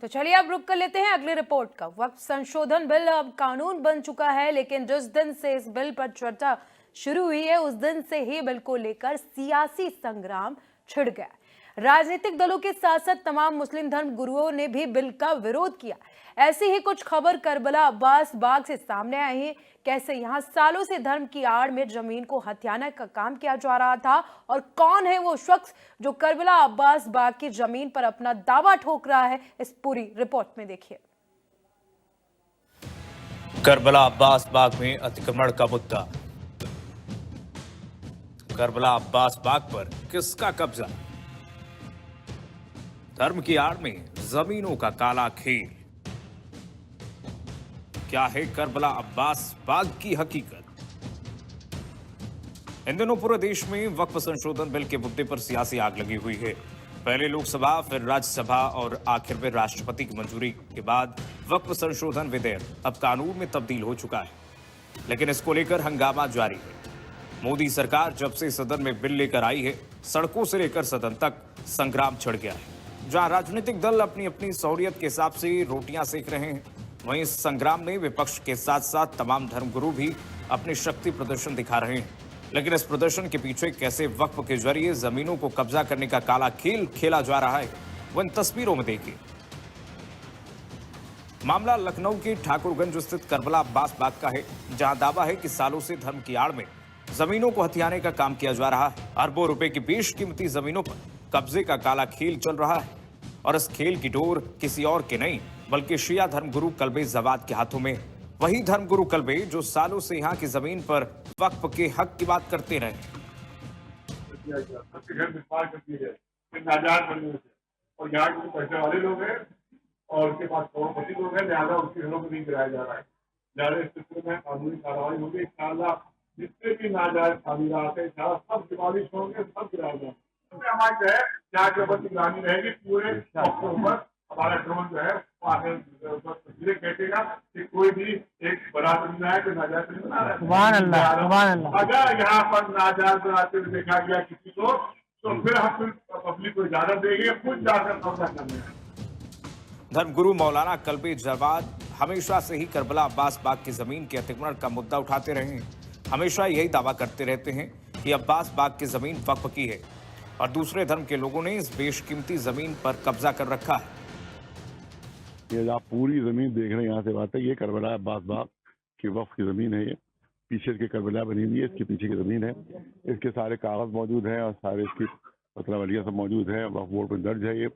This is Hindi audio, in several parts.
तो चलिए अब रुक कर लेते हैं अगली रिपोर्ट का। वक्फ संशोधन बिल अब कानून बन चुका है, लेकिन जिस दिन से इस बिल पर चर्चा शुरू हुई है उस दिन से ही बिल को लेकर सियासी संग्राम छिड़ गया। राजनीतिक दलों के साथ साथ तमाम मुस्लिम धर्म गुरुओं ने भी बिल का विरोध किया। ऐसी ही कुछ खबर करबला अब्बास बाग से सामने आई है। कैसे यहां सालों से धर्म की आड़ में जमीन को हथियाने का काम किया जा रहा था और कौन है वो शख्स जो करबला अब्बास बाग की जमीन पर अपना दावा ठोक रहा है, इस पूरी रिपोर्ट में देखिए। करबला अब्बास बाग में अतिक्रमण का मुद्दा। करबला अब्बास बाग पर किसका कब्जा? धर्म की आड़ में जमीनों का काला खेल। क्या है करबला अब्बास बाग की हकीकत? इन दिनों पूरे देश में वक्फ संशोधन बिल के मुद्दे पर सियासी आग लगी हुई है। पहले लोकसभा, फिर राज्यसभा और आखिर में राष्ट्रपति की मंजूरी के बाद वक्फ संशोधन विधेयक अब कानून में तब्दील हो चुका है, लेकिन इसको लेकर हंगामा जारी है। मोदी सरकार जब से सदन में बिल लेकर आई है, सड़कों से लेकर सदन तक संग्राम छिड़ गया है। जहां राजनीतिक दल अपनी अपनी सहूलियत के हिसाब से रोटियां सेक रहे हैं, वहीं इस संग्राम में विपक्ष के साथ साथ तमाम धर्मगुरु भी अपनी शक्ति प्रदर्शन दिखा रहे हैं। लेकिन इस प्रदर्शन के पीछे कैसे वक्फ के जरिए जमीनों को कब्जा करने का काला खेल खेला जा रहा है, वो इन तस्वीरों में देखिए। मामला लखनऊ के ठाकुरगंज स्थित करबला अब्बास बाग का है, जहां दावा है कि सालों से धर्म की आड़ में जमीनों को हथियाने का काम किया जा रहा है। अरबों रुपए की बेशकीमती जमीनों पर कब्जे का काला खेल चल रहा है और इस खेल की डोर किसी और के नहीं बल्कि शिया धर्मगुरु कल्बे जवाद के हाथों में। वही धर्मगुरु कल्बे जो सालों से यहाँ की जमीन पर वक्फ के हक की बात करते रहे। और यहाँ के पैसे वाले लोग हैं और उसके पास करोड़पति लोग हैं, लिहाजा उसके घरों को नहीं गिराया जा रहा है। लिहाजा इस स्थिति में कानूनी कार्रवाई होगी। इंशाअल्लाह जितने भी नाजायज खामियात है सब दिवालिश होंगे, सब गिराया जाएगा। हमारी जो है यहाँ की अवधि निगरानी रहेगी पूरे ऊपर। हमारा ड्रोन जो है वो आगे कहतेगा कि कोई भी एक बरात बना है, कोई नाजायज नहीं बना रहा है। अगर यहाँ पर नाजायज बनाते हुए देखा गया किसी को, तो फिर हम पब्लिक को इजाजत देंगे खुद जाकर कब्जा करने। धर्मगुरु मौलाना कल्बे जवाद हमेशा से ही करबला अब्बास बाग की जमीन के अतिक्रमण का मुद्दा उठाते रहे हैं। हमेशा यही दावा करते रहते हैं कि अब्बास बाग की जमीन वक्फ की है और दूसरे धर्म के लोगों ने इस बेशकीमती जमीन पर कब्जा कर रखा है। ये आप पूरी जमीन देख रहे हैं, यहाँ से बात है, ये करबला अब्बास बाग की वक्फ की जमीन है। ये पीछे की करबला बनी हुई है, इसके पीछे की जमीन है। इसके सारे कागज मौजूद हैं और सारे इसकी पत्रावलियाँ सब मौजूद है, वक्फ बोर्ड पर दर्ज है ये।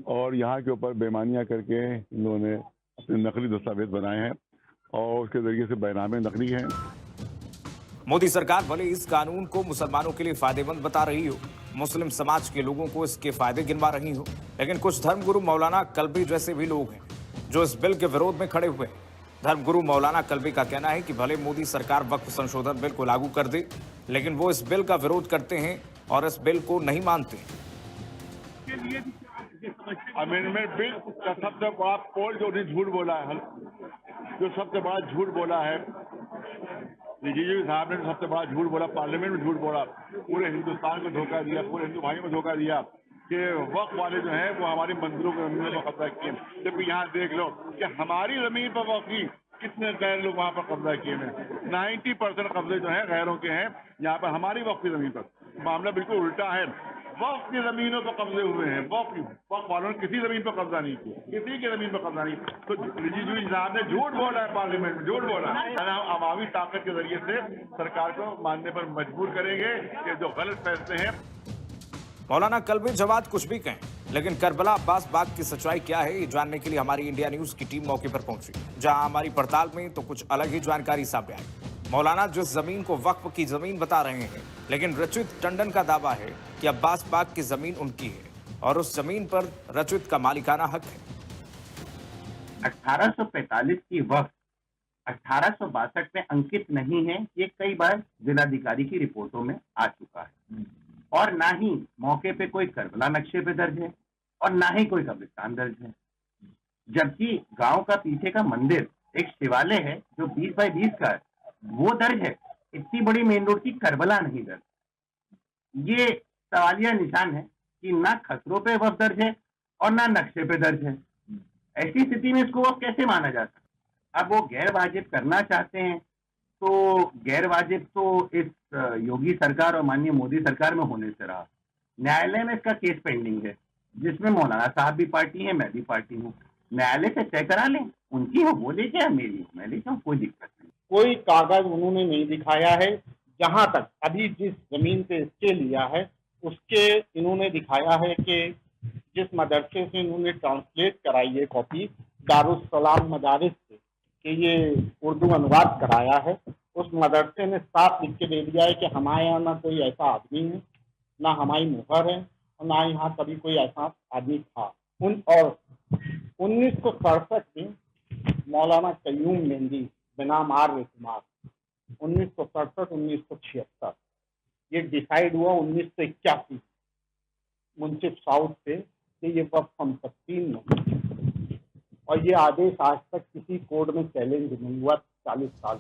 और यहाँ के ऊपर बेईमानियाँ करके इन लोगों ने अपने नकली दस्तावेज बनाए हैं और उसके जरिए से बैनामे नकली हैं। मोदी सरकार भले इस कानून को मुसलमानों के लिए फायदेमंद बता रही हो, मुस्लिम समाज के लोगों को इसके फायदे गिनवा रही हो, लेकिन कुछ धर्मगुरु मौलाना कल्बे जैसे भी लोग हैं जो इस बिल के विरोध में खड़े हुए हैं। धर्मगुरु मौलाना कल्बे का कहना है कि भले मोदी सरकार वक्फ संशोधन बिल को लागू कर दे, लेकिन वो इस बिल का विरोध करते हैं और इस बिल को नहीं मानते। अमेंडमेंट बिल का सबसे बड़ा पोल जो झूठ बोला है, जो सबसे बड़ा झूठ बोला है, रिजिजू साहब ने सबसे बड़ा झूठ बोला, पार्लियामेंट में झूठ बोला, पूरे हिंदुस्तान को धोखा दिया, पूरे हिंदू भाइयों को धोखा दिया कि वक्फ वाले जो हैं वो हमारी मंदिरों की जमीनों पर कब्जा किए। जबकि यहाँ देख लो कि हमारी जमीन पर वक्फ की कितने गैर लोग वहाँ पर कब्जा किए हैं। 90% कब्जे जो हैं गैरों के हैं यहाँ पर, हमारी वक्फ की जमीन पर। मामला बिल्कुल उल्टा है, वक्फ की जमीनों पर कब्जे हुए हैं, वक्फ वालों ने किसी जमीन पर कब्जा नहीं किया, किसी की जमीन पर कब्जा नहीं। तो रिजिजू साहब ने झूठ बोला है, पार्लियामेंट में झूठ बोला है। हम अवामी ताकत के जरिए से सरकार को मानने पर मजबूर करेंगे कि जो गलत फैसले हैं। मौलाना कल्बे जवाद कुछ भी कहें, लेकिन करबला अब्बास बाग की सच्चाई क्या है, ये जानने के लिए हमारी इंडिया न्यूज की टीम मौके पर पहुंची, जहां हमारी पड़ताल में तो कुछ अलग ही जानकारी सामने आई। मौलाना जिस जमीन को वक्फ की जमीन बता रहे हैं, लेकिन रचित टंडन का दावा है कि अब्बास बाग की जमीन उनकी है और उस जमीन पर रचित का मालिकाना हक है। 1845 की वक्फ 1862 में अंकित नहीं है, ये कई बार जिलाधिकारी की रिपोर्टों में आ चुका है। और ना ही मौके पे कोई करबला नक्शे पे दर्ज है और ना ही कोई कब्रिस्तान दर्ज है। जबकि गांव का पीछे का मंदिर एक शिवालय है जो 20 बाई 20 का है, वो दर्ज है। इतनी बड़ी मेन रोड की करबला नहीं दर्ज। ये सवालिया निशान है कि ना खसरों पे वक्फ दर्ज है और ना नक्शे पे दर्ज है। ऐसी स्थिति में इसको अब कैसे माना जा सकता? अब वो गैर वाजिब करना चाहते हैं, तो गैर वाजिब तो इस योगी सरकार और माननीय मोदी सरकार में होने से रहा। न्यायालय में इसका केस पेंडिंग है, जिसमें मौलाना साहब भी पार्टी है, मैं भी पार्टी हूँ। न्यायालय से तय करा लें, उनकी हो वो लेके आए, मेरी हो मैं लेके आऊँ, कोई दिक्कत नहीं। कोई कागज उन्होंने नहीं दिखाया है। जहां तक अभी जिस जमीन पे स्टे लिया है उसके इन्होंने दिखाया है कि जिस मदरसे से इन्होंने ट्रांसलेट कराई है कॉपी दारुस्सलाम मदारिस से कि ये उर्दू अनुवाद कराया है, उस मदरसे ने साफ लिख के दे दिया है कि हमारे यहाँ ना कोई ऐसा आदमी है, ना हमारी मुहर है और ना यहाँ कभी कोई ऐसा आदमी था। और 1967 में मौलाना कयूम मेहंदी बनाम आर्य कुमार 1967-1976 ये डिसाइड हुआ 1981 मुंसिफ साउथ से कि ये वक्फ संपत्ति नहीं, और ये आदेश आज तक किसी कोर्ट में चैलेंज नहीं हुआ 40 साल।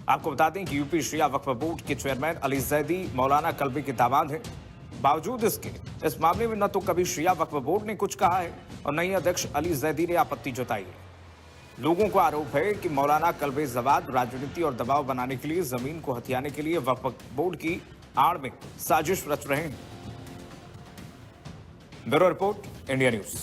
आपको बता दें कि यूपी शिया वक्फ बोर्ड के चेयरमैन अली जैदी मौलाना कल्बी के दामाद हैं। बावजूद इसके इस मामले में न तो कभी शिया वक्फ बोर्ड ने कुछ कहा है और न ही अध्यक्ष अली जैदी ने आपत्ति जताई है। लोगों को आरोप है कि मौलाना कल्बे जवाद राजनीति और दबाव बनाने के लिए जमीन को हथियाने के लिए वक्फ बोर्ड की आड़ में साजिश रच रहे हैं। Bureau report, India news.